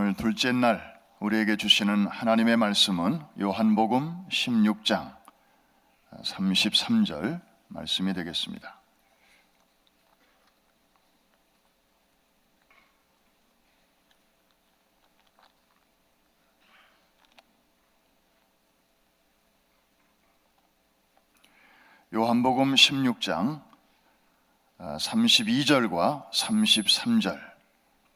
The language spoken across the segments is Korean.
오늘 둘째 날 우리에게 주시는 하나님의 말씀은 요한복음 16장 33절 말씀이 되겠습니다. 요한복음 16장 32절과 33절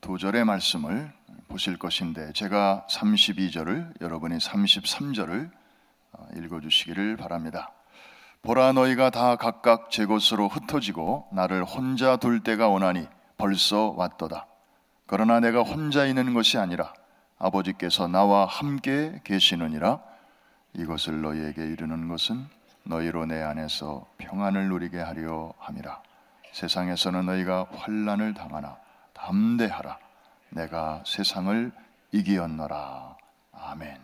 두 절의 말씀을 보실 것인데, 제가 32절을, 여러분이 33절을 읽어주시기를 바랍니다. 보라, 너희가 다 각각 제 곳으로 흩어지고 나를 혼자 둘 때가 오나니 벌써 왔도다. 그러나 내가 혼자 있는 것이 아니라 아버지께서 나와 함께 계시느니라. 이것을 너희에게 이르는 것은 너희로 내 안에서 평안을 누리게 하려 함이라. 세상에서는 너희가 환난을 당하나 담대하라. 내가 세상을 이기었노라. 아멘.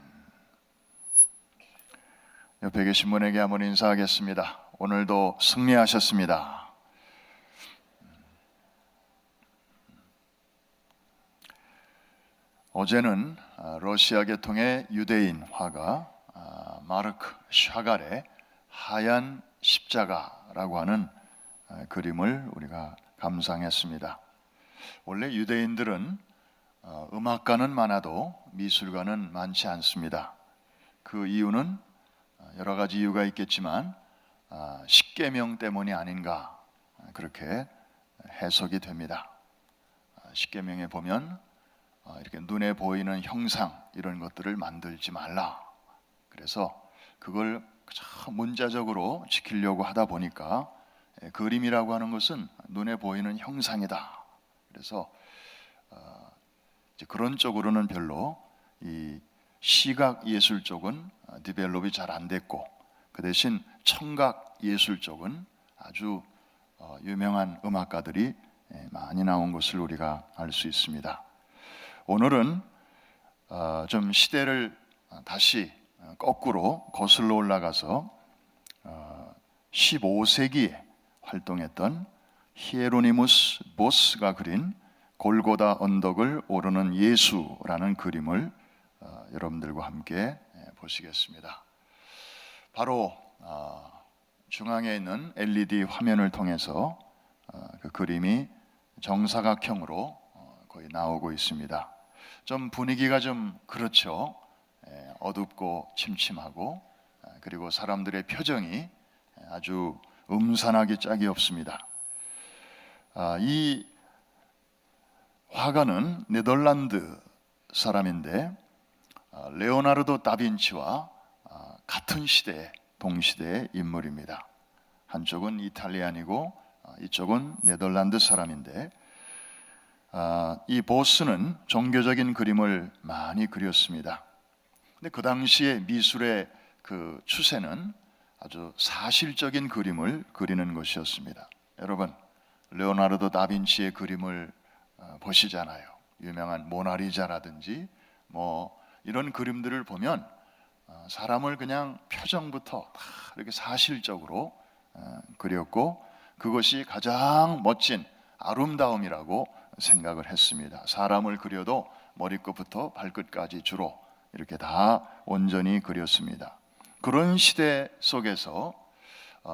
옆에 계신 분에게 한번 인사하겠습니다. 오늘도 승리하셨습니다. 어제는 러시아 계통의 유대인 화가 마르크 샤갈의 하얀 십자가라고 하는 그림을 우리가 감상했습니다. 원래 유대인들은 음악가는 많아도 미술가는 많지 않습니다. 그 이유는 여러 가지 이유가 있겠지만 십계명 때문이 아닌가, 그렇게 해석이 됩니다. 십계명에 보면 이렇게 눈에 보이는 형상, 이런 것들을 만들지 말라. 그래서 그걸 문자적으로 지키려고 하다 보니까 그림이라고 하는 것은 눈에 보이는 형상이다. 그래서 이제 그런 쪽으로는 별로, 이 시각 예술 쪽은 디벨롭이 잘 안 됐고, 그 대신 청각 예술 쪽은 아주 유명한 음악가들이 많이 나온 것을 우리가 알 수 있습니다. 오늘은 좀 시대를 다시 거꾸로 거슬러 올라가서 15세기에 활동했던 히에로니무스 보스가 그린 골고다 언덕을 오르는 예수라는 그림을 여러분들과 함께 보시겠습니다. 바로 중앙에 있는 LED 화면을 통해서 그 그림이 정사각형으로 거의 나오고 있습니다. 좀 분위기가 좀 그렇죠. 어둡고 침침하고, 그리고 사람들의 표정이 아주 음산하기 짝이 없습니다. 이 화가는 네덜란드 사람인데 레오나르도 다빈치와 같은 시대, 동시대의 인물입니다. 한쪽은 이탈리안이고 이쪽은 네덜란드 사람인데, 이 보스는 종교적인 그림을 많이 그렸습니다. 근데 그 당시에 미술의 그 추세는 아주 사실적인 그림을 그리는 것이었습니다. 여러분, 레오나르도 다빈치의 그림을 보시잖아요. 유명한 모나리자라든지 뭐 이런 그림들을 보면 사람을 그냥 표정부터 다 이렇게 사실적으로 그렸고, 그것이 가장 멋진 아름다움이라고 생각을 했습니다. 사람을 그려도 머리끝부터 발끝까지 주로 이렇게 다 온전히 그렸습니다. 그런 시대 속에서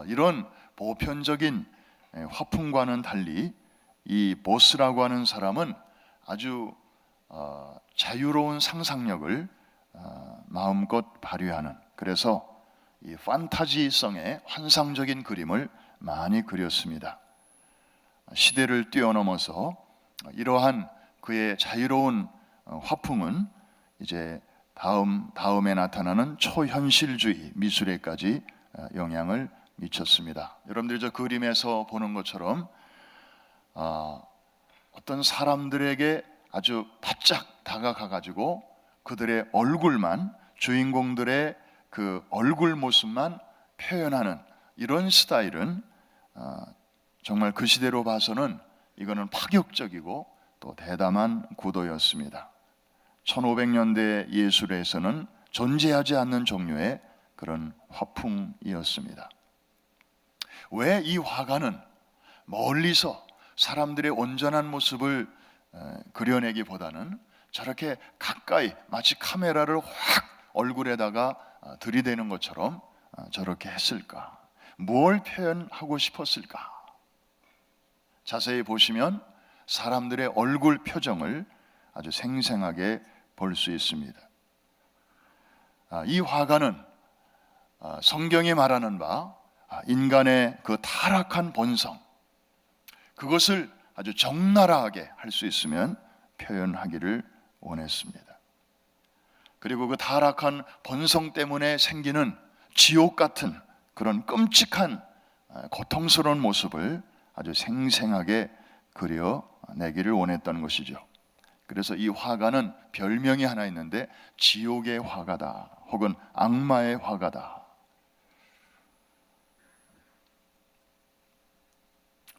이런 보편적인 화풍과는 달리 이 보스라고 하는 사람은 아주 자유로운 상상력을 마음껏 발휘하는, 그래서 이 판타지성의 환상적인 그림을 많이 그렸습니다. 시대를 뛰어넘어서 이러한 그의 자유로운 화풍은 이제 다음에 나타나는 초현실주의 미술에까지 영향을 미쳤습니다. 여러분들이 저 그림에서 보는 것처럼 어떤 사람들에게 아주 바짝 다가가 가지고 그들의 얼굴만, 주인공들의 그 얼굴 모습만 표현하는 이런 스타일은 정말 그 시대로 봐서는 이거는 파격적이고 또 대담한 구도였습니다. 1500년대 예술에서는 존재하지 않는 종류의 그런 화풍이었습니다. 왜 이 화가는 멀리서 사람들의 온전한 모습을 그려내기보다는 저렇게 가까이 마치 카메라를 확 얼굴에다가 들이대는 것처럼 저렇게 했을까? 뭘 표현하고 싶었을까? 자세히 보시면 사람들의 얼굴 표정을 아주 생생하게 볼 수 있습니다. 이 화가는 성경이 말하는 바 인간의 그 타락한 본성, 그것을 아주 적나라하게 할 수 있으면 표현하기를 원했습니다. 그리고 그 타락한 본성 때문에 생기는 지옥 같은 그런 끔찍한 고통스러운 모습을 아주 생생하게 그려내기를 원했던 것이죠. 그래서 이 화가는 별명이 하나 있는데 지옥의 화가다, 혹은 악마의 화가다.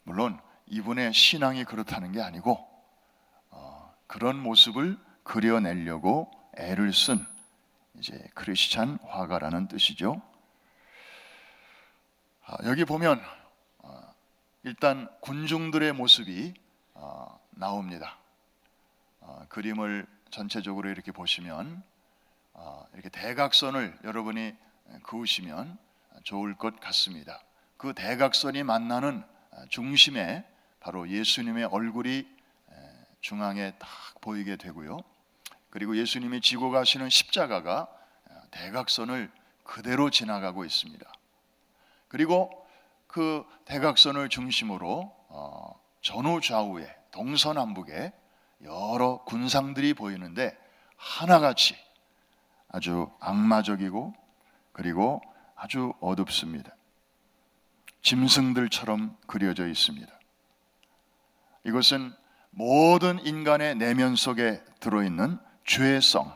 물론 이분의 신앙이 그렇다는 게 아니고 그런 모습을 그려내려고 애를 쓴 이제 크리스찬 화가라는 뜻이죠. 여기 보면 일단 군중들의 모습이 나옵니다. 그림을 전체적으로 이렇게 보시면 이렇게 대각선을 여러분이 그으시면 좋을 것 같습니다. 그 대각선이 만나는 중심에 바로 예수님의 얼굴이 중앙에 딱 보이게 되고요. 그리고 예수님이 지고 가시는 십자가가 대각선을 그대로 지나가고 있습니다. 그리고 그 대각선을 중심으로 전후 좌우에 동서남북에 여러 군상들이 보이는데 하나같이 아주 악마적이고 그리고 아주 어둡습니다. 짐승들처럼 그려져 있습니다. 이것은 모든 인간의 내면 속에 들어있는 죄성,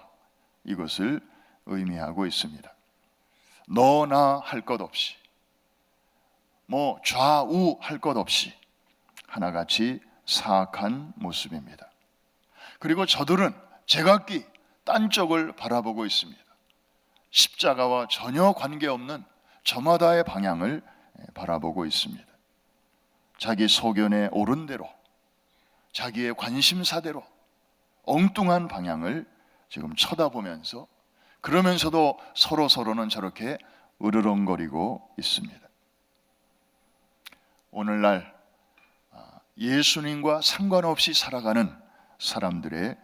이것을 의미하고 있습니다. 너나 할 것 없이, 좌우 할 것 없이 하나같이 사악한 모습입니다. 그리고 저들은 제각기 딴 쪽을 바라보고 있습니다. 십자가와 전혀 관계없는 저마다의 방향을 바라보고 있습니다. 자기 소견에 옳은 대로, 자기의 관심사대로 엉뚱한 방향을 지금 쳐다보면서, 그러면서도 서로는 저렇게 으르렁거리고 있습니다. 오늘날 예수님과 상관없이 살아가는 사람들의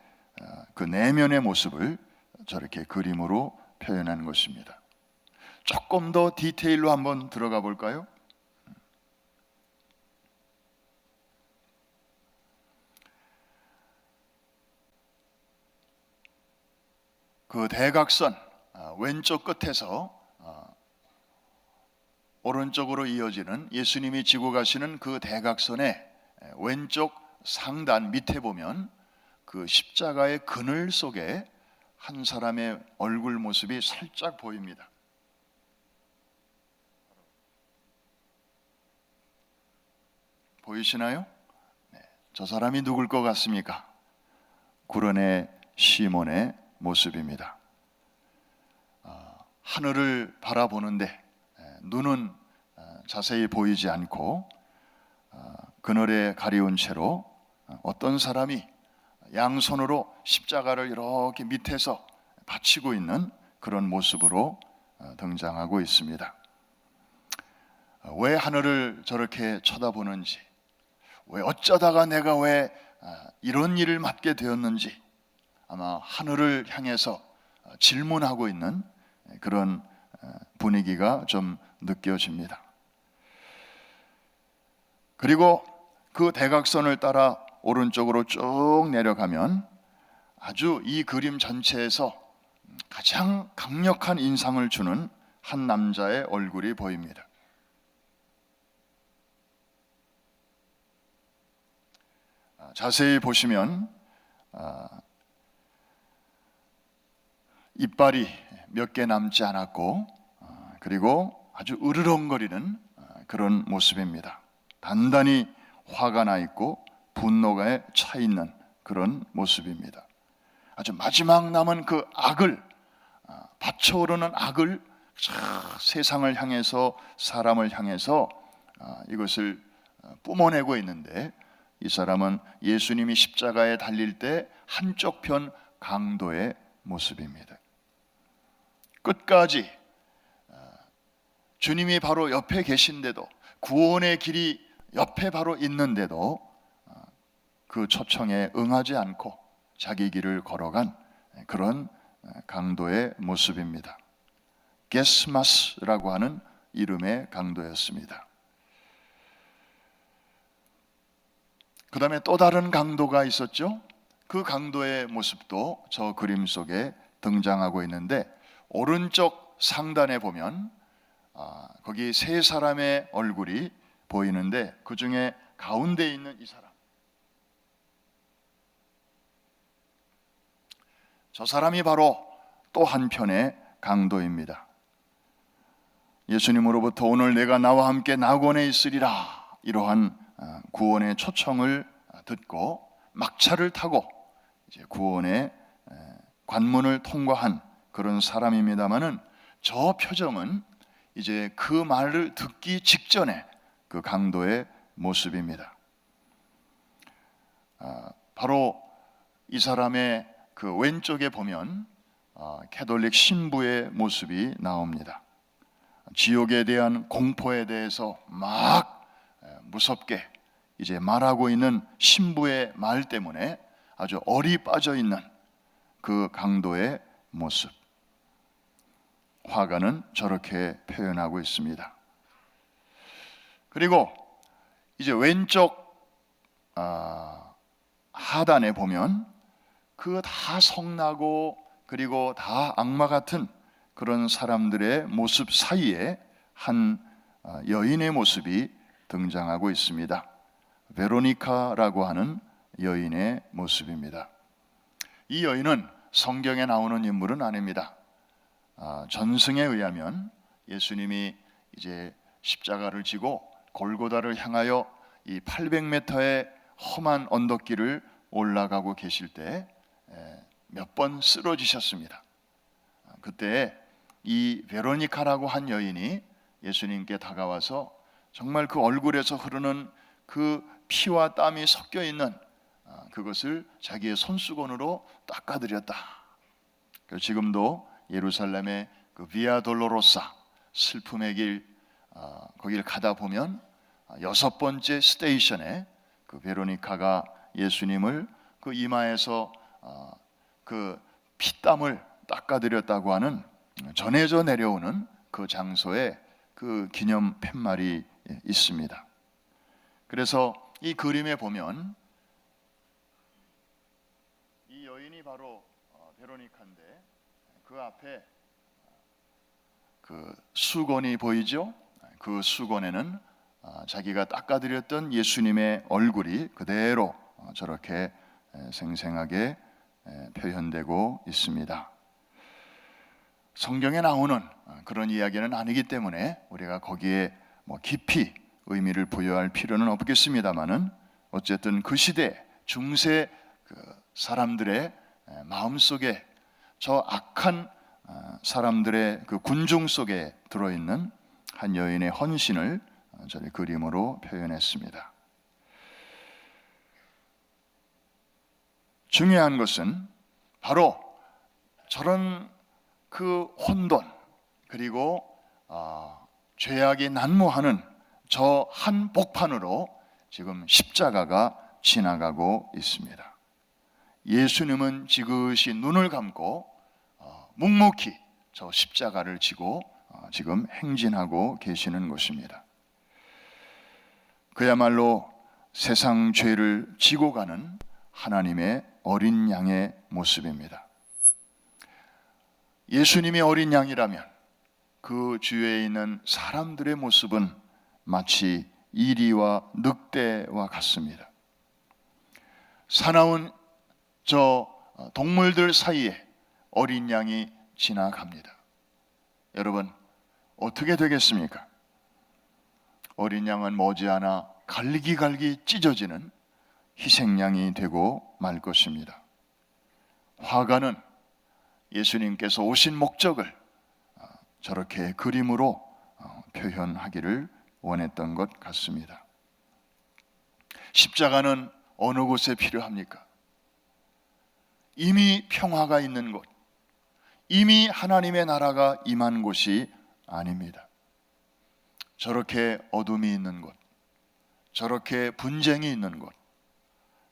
그 내면의 모습을 저렇게 그림으로 표현한 것입니다. 조금 더 디테일로 한번 들어가 볼까요? 그 대각선 왼쪽 끝에서 오른쪽으로 이어지는 예수님이 지고 가시는 그 대각선의 왼쪽 상단 밑에 보면 그 십자가의 그늘 속에 한 사람의 얼굴 모습이 살짝 보입니다. 보이시나요? 네, 저 사람이 누굴 것 같습니까? 구레네 시몬의 모습입니다. 하늘을 바라보는데 눈은 자세히 보이지 않고 그늘에 가리운 채로 어떤 사람이 양손으로 십자가를 이렇게 밑에서 받치고 있는 그런 모습으로 등장하고 있습니다. 왜 하늘을 저렇게 쳐다보는지, 왜 어쩌다가 내가 왜 이런 일을 맡게 되었는지 아마 하늘을 향해서 질문하고 있는 그런 분위기가 좀 느껴집니다. 그리고 그 대각선을 따라 오른쪽으로 쭉 내려가면 아주 이 그림 전체에서 가장 강력한 인상을 주는 한 남자의 얼굴이 보입니다. 자세히 보시면 이빨이 몇 개 남지 않았고 그리고 아주 으르렁거리는 그런 모습입니다. 단단히 화가 나 있고 분노가 차 있는 그런 모습입니다. 아주 마지막 남은 그 악을, 받쳐오르는 악을 세상을 향해서, 사람을 향해서 이것을 뿜어내고 있는데, 이 사람은 예수님이 십자가에 달릴 때 한쪽 편 강도의 모습입니다. 끝까지 주님이 바로 옆에 계신데도, 구원의 길이 옆에 바로 있는데도 그 초청에 응하지 않고 자기 길을 걸어간 그런 강도의 모습입니다. 게스마스라고 하는 이름의 강도였습니다. 그 다음에 또 다른 강도가 있었죠. 그 강도의 모습도 저 그림 속에 등장하고 있는데, 오른쪽 상단에 보면 거기 세 사람의 얼굴이 보이는데, 그 중에 가운데 있는 이 사람, 저 사람이 바로 또 한편의 강도입니다. 예수님으로부터 오늘 내가 나와 함께 낙원에 있으리라, 이러한 구원의 초청을 듣고 막차를 타고 이제 구원의 관문을 통과한 그런 사람입니다마는, 저 표정은 이제 그 말을 듣기 직전에 그 강도의 모습입니다. 바로 이 사람의 그 왼쪽에 보면 캐톨릭 신부의 모습이 나옵니다. 지옥에 대한 공포에 대해서 막 무섭게 이제 말하고 있는 신부의 말 때문에 아주 얼이 빠져 있는 그 강도의 모습, 화가는 저렇게 표현하고 있습니다. 그리고 이제 왼쪽 하단에 보면 그 다 성나고 그리고 다 악마 같은 그런 사람들의 모습 사이에 한 여인의 모습이 등장하고 있습니다. 베로니카라고 하는 여인의 모습입니다. 이 여인은 성경에 나오는 인물은 아닙니다. 전승에 의하면 예수님이 이제 십자가를 지고 골고다를 향하여 이 800m의 험한 언덕길을 올라가고 계실 때 몇 번 쓰러지셨습니다. 그때 이 베로니카라고 한 여인이 예수님께 다가와서 정말 그 얼굴에서 흐르는 그 피와 땀이 섞여 있는 그것을 자기의 손수건으로 닦아드렸다. 지금도 예루살렘의 그 비아 돌로로사, 슬픔의 길, 거기를 가다 보면 6번째 스테이션에 그 베로니카가 예수님을 그 이마에서 그 피땀을 닦아드렸다고 하는, 전해져 내려오는 그 장소에 그 기념 팻말이 있습니다. 그래서 이 그림에 보면 이 여인이 바로 베로니카인데, 그 앞에 그 수건이 보이죠? 그 수건에는 자기가 닦아드렸던 예수님의 얼굴이 그대로 저렇게 생생하게 표현되고 있습니다. 성경에 나오는 그런 이야기는 아니기 때문에 우리가 거기에 깊이 의미를 부여할 필요는 없겠습니다만은, 어쨌든 그 시대 중세 그 사람들의 마음속에, 저 악한 사람들의 그 군중 속에 들어있는 한 여인의 헌신을 저희 그림으로 표현했습니다. 중요한 것은 바로 저런 그 혼돈, 그리고 죄악이 난무하는 저 한 복판으로 지금 십자가가 지나가고 있습니다. 예수님은 지그시 눈을 감고 묵묵히 저 십자가를 지고 지금 행진하고 계시는 것입니다. 그야말로 세상 죄를 지고 가는 하나님의 어린 양의 모습입니다. 예수님이 어린 양이라면 그 주위에 있는 사람들의 모습은 마치 이리와 늑대와 같습니다. 사나운 저 동물들 사이에 어린 양이 지나갑니다. 여러분, 어떻게 되겠습니까? 어린 양은 머지않아 갈기갈기 찢어지는 희생양이 되고 말 것입니다. 화가는 예수님께서 오신 목적을 저렇게 그림으로 표현하기를 원했던 것 같습니다. 십자가는 어느 곳에 필요합니까? 이미 평화가 있는 곳, 이미 하나님의 나라가 임한 곳이 아닙니다. 저렇게 어둠이 있는 곳, 저렇게 분쟁이 있는 곳,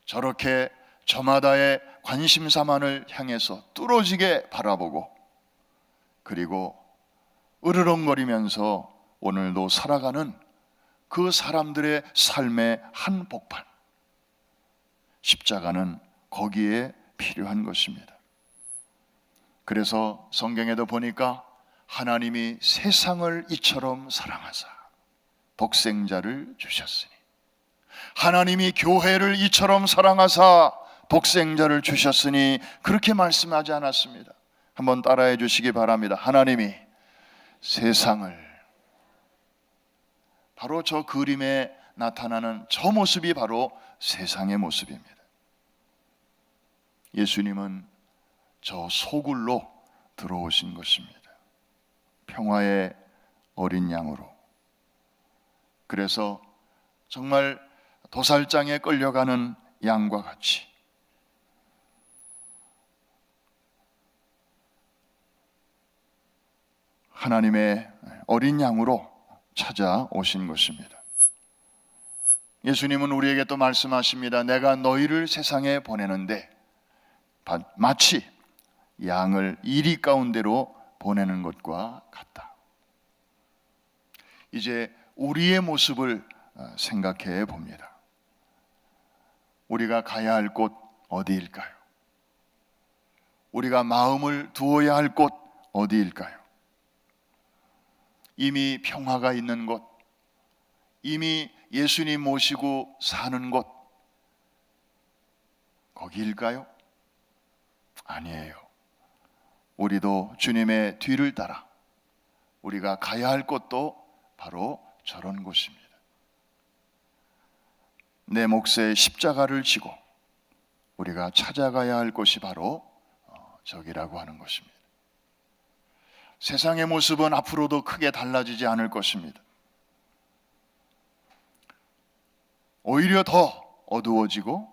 저렇게 저마다의 관심사만을 향해서 뚫어지게 바라보고, 그리고 으르렁거리면서 오늘도 살아가는 그 사람들의 삶의 한복판, 십자가는 거기에 필요한 것입니다. 그래서 성경에도 보니까 하나님이 세상을 이처럼 사랑하사 독생자를 주셨으니, 하나님이 교회를 이처럼 사랑하사 독생자를 주셨으니, 그렇게 말씀하지 않았습니다. 한번 따라해 주시기 바랍니다. 하나님이 세상을, 바로 저 그림에 나타나는 저 모습이 바로 세상의 모습입니다. 예수님은 저 소굴로 들어오신 것입니다. 평화의 어린 양으로. 그래서 정말 도살장에 끌려가는 양과 같이 하나님의 어린 양으로 찾아오신 것입니다. 예수님은 우리에게 또 말씀하십니다. 내가 너희를 세상에 보내는데 마치 양을 이리 가운데로 보내는 것과 같다. 이제 우리의 모습을 생각해 봅니다. 우리가 가야 할 곳 어디일까요? 우리가 마음을 두어야 할 곳 어디일까요? 이미 평화가 있는 곳, 이미 예수님 모시고 사는 곳, 거기일까요? 아니에요. 우리도 주님의 뒤를 따라 우리가 가야 할 곳도 바로 저런 곳입니다. 내 몫에 십자가를 지고 우리가 찾아가야 할 곳이 바로 저기라고 하는 것입니다. 세상의 모습은 앞으로도 크게 달라지지 않을 것입니다. 오히려 더 어두워지고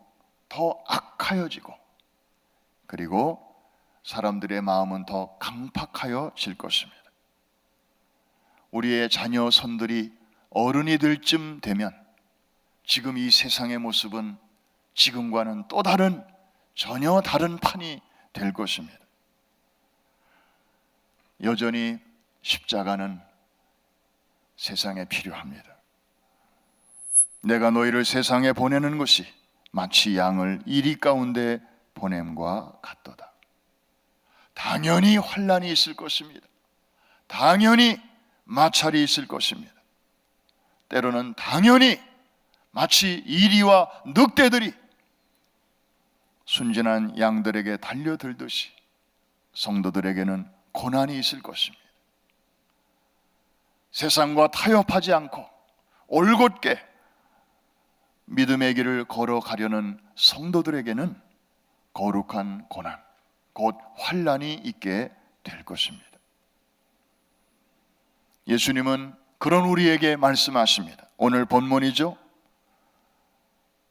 더 악하여지고, 그리고 사람들의 마음은 더 강팍하여질 것입니다. 우리의 자녀 손들이 어른이 될 쯤 되면 지금 이 세상의 모습은 지금과는 또 다른, 전혀 다른 판이 될 것입니다. 여전히 십자가는 세상에 필요합니다. 내가 너희를 세상에 보내는 것이 마치 양을 이리 가운데 보냄과 같도다. 당연히 환난이 있을 것입니다. 당연히 마찰이 있을 것입니다. 때로는 당연히 마치 이리와 늑대들이 순진한 양들에게 달려들듯이 성도들에게는 고난이 있을 것입니다. 세상과 타협하지 않고 올곧게 믿음의 길을 걸어가려는 성도들에게는 거룩한 고난, 곧 환난이 있게 될 것입니다. 예수님은 그런 우리에게 말씀하십니다. 오늘 본문이죠.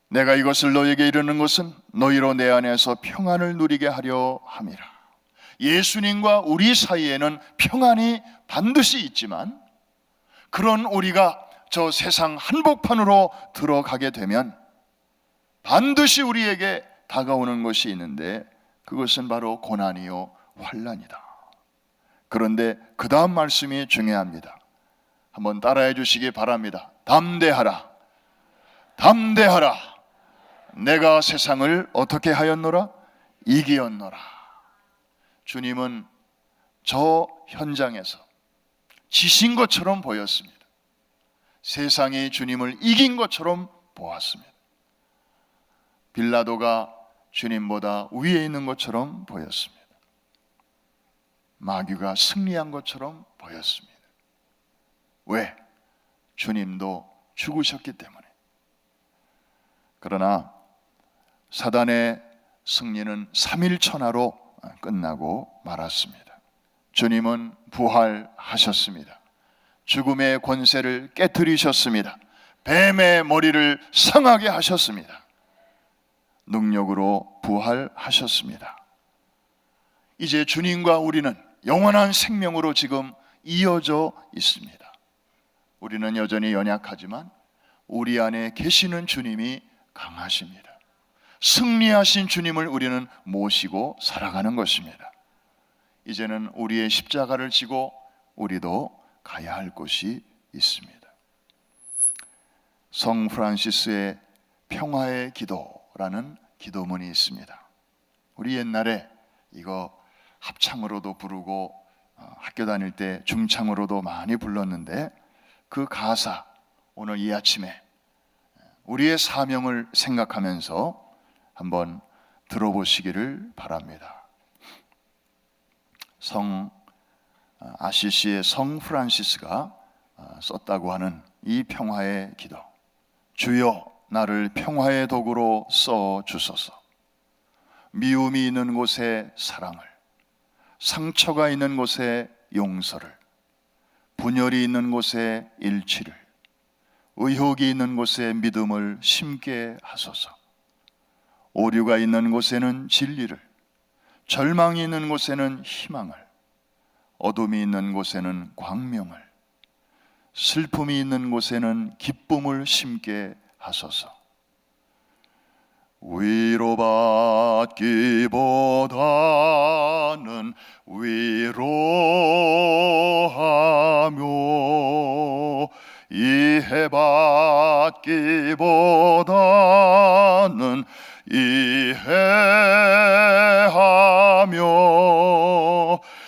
내가 이것을 너에게 이르는 것은 너희로 내 안에서 평안을 누리게 하려 함이라. 예수님과 우리 사이에는 평안이 반드시 있지만, 그런 우리가 저 세상 한복판으로 들어가게 되면 반드시 우리에게 다가오는 것이 있는데, 그것은 바로 고난이요 환난이다. 그런데 그 다음 말씀이 중요합니다. 한번 따라해 주시기 바랍니다. 담대하라, 담대하라. 내가 세상을 어떻게 하였노라? 이기었노라. 주님은 저 현장에서 지신 것처럼 보였습니다. 세상이 주님을 이긴 것처럼 보았습니다. 빌라도가 주님보다 위에 있는 것처럼 보였습니다. 마귀가 승리한 것처럼 보였습니다. 왜? 주님도 죽으셨기 때문에. 그러나 사단의 승리는 3일 천하로 끝나고 말았습니다. 주님은 부활하셨습니다. 죽음의 권세를 깨뜨리셨습니다. 뱀의 머리를 상하게 하셨습니다. 능력으로 부활하셨습니다. 이제 주님과 우리는 영원한 생명으로 지금 이어져 있습니다. 우리는 여전히 연약하지만 우리 안에 계시는 주님이 강하십니다. 승리하신 주님을 우리는 모시고 살아가는 것입니다. 이제는 우리의 십자가를 지고 우리도 가야 할 곳이 있습니다. 성 프란시스의 평화의 기도라는 기도문이 있습니다. 우리 옛날에 이거 합창으로도 부르고 학교 다닐 때 중창으로도 많이 불렀는데, 그 가사 오늘 이 아침에 우리의 사명을 생각하면서 한번 들어보시기를 바랍니다. 성 아시시의 성 프란시스가 썼다고 하는 이 평화의 기도. 주여, 나를 평화의 도구로 써 주소서. 미움이 있는 곳에 사랑을, 상처가 있는 곳에 용서를, 분열이 있는 곳에 일치를, 의혹이 있는 곳에 믿음을 심게 하소서. 오류가 있는 곳에는 진리를, 절망이 있는 곳에는 희망을, 어둠이 있는 곳에는 광명을, 슬픔이 있는 곳에는 기쁨을 심게 하소서. 위로받기보다는 위로하며, 이해받기보다는 이해하며,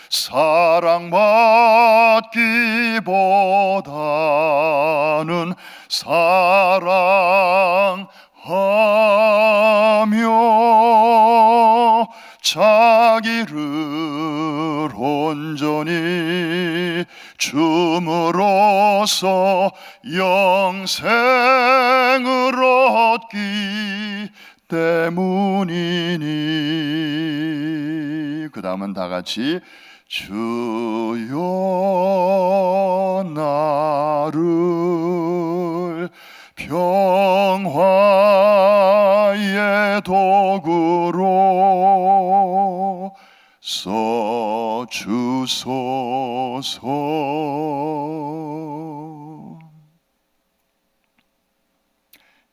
사랑받기보다는 사랑하며, 자기를 온전히 줌으로써 영생을 얻기 때문이니. 그 다음은 다 같이 주여 나를 평화의 도구로 써 주소서.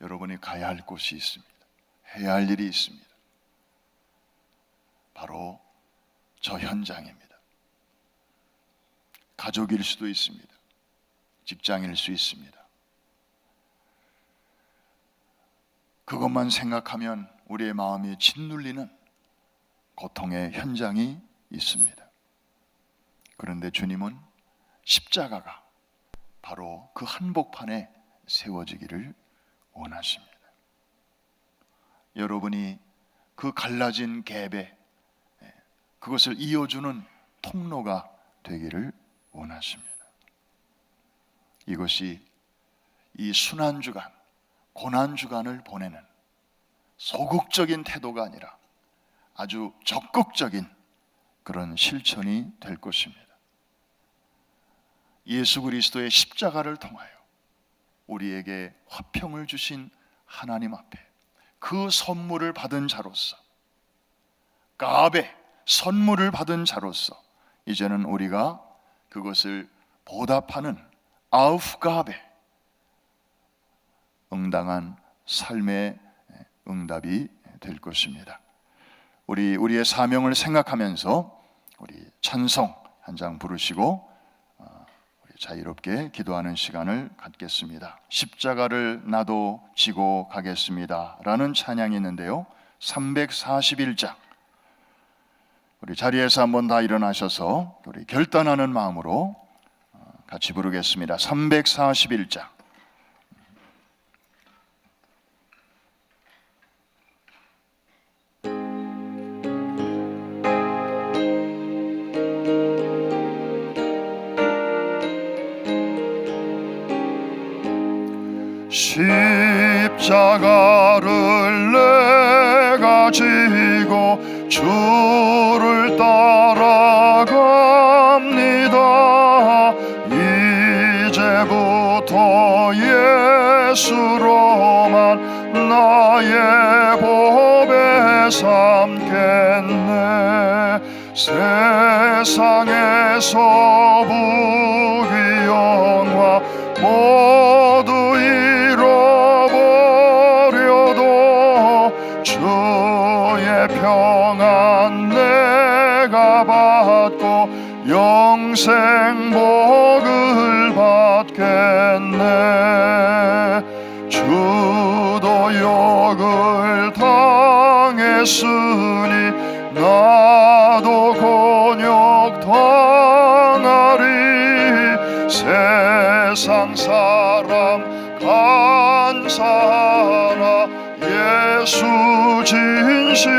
여러분이 가야 할 곳이 있습니다. 해야 할 일이 있습니다. 바로 저 현장입니다. 가족일 수도 있습니다. 직장일 수 있습니다. 그것만 생각하면 우리의 마음이 짓눌리는 고통의 현장이 있습니다. 그런데 주님은 십자가가 바로 그 한복판에 세워지기를 원하십니다. 여러분이 그 갈라진 갭에 그것을 이어주는 통로가 되기를 원하십니다. 이것이 이 순환주간, 고난주간을 보내는 소극적인 태도가 아니라 아주 적극적인 그런 실천이 될 것입니다. 예수 그리스도의 십자가를 통하여 우리에게 화평을 주신 하나님 앞에 그 선물을 받은 자로서, 가베 선물을 받은 자로서 이제는 우리가 그것을 보답하는 아우프가베, 응당한 삶의 응답이 될 것입니다. 우리의 사명을 생각하면서 우리 찬송 한 장 부르시고 우리 자유롭게 기도하는 시간을 갖겠습니다. 십자가를 나도 지고 가겠습니다 라는 찬양이 있는데요, 341장, 우리 자리에서 한번 다 일어나셔서 우리 결단하는 마음으로 같이 부르겠습니다. 341장. 십자가를 내가 지고 주를 따라갑니다. 이제부터 예수로만 나의 보배 삼겠네. 세상에서 부귀 영화 모두 잃어버려도 주의 평안 내가 받고 영생 복을 받겠네. 주도 욕을 당했으니 나도 곤욕 당하리. 세상 사람 간사하나 예수 진실합니다.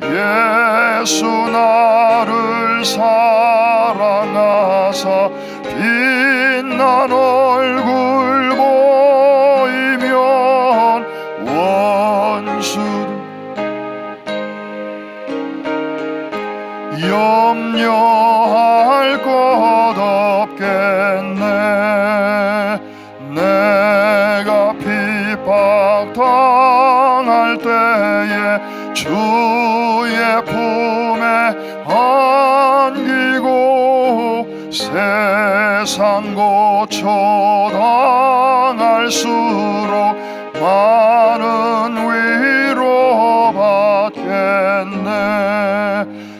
예수 나를 사랑하사 빛난 얼굴 보이면 원수를 염려할 것 없겠네. 내가 핍박당할 때에 주의 품에 안기고 세상 고초당할수록 많은 위로 받겠네.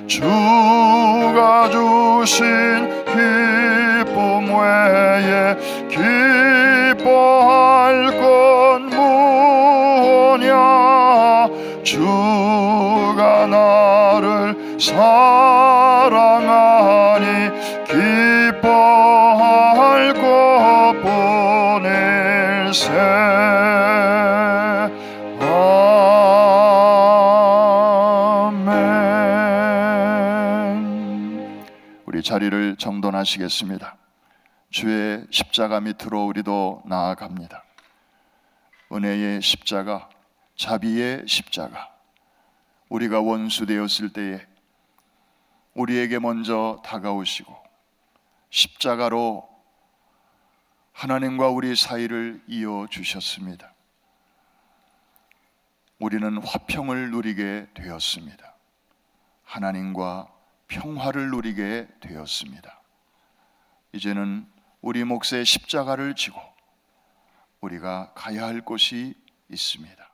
주가 주신 기쁨 외에 기뻐할 건 무엇냐. 주가 나를 사랑하니 기뻐할 것뿐일세. 아멘. 우리 자리를 정돈하시겠습니다. 주의 십자가 밑으로 우리도 나아갑니다. 은혜의 십자가, 자비의 십자가, 우리가 원수 되었을 때에 우리에게 먼저 다가오시고 십자가로 하나님과 우리 사이를 이어주셨습니다. 우리는 화평을 누리게 되었습니다. 하나님과 평화를 누리게 되었습니다. 이제는 우리 몫의 십자가를 지고 우리가 가야 할 곳이 있습니다.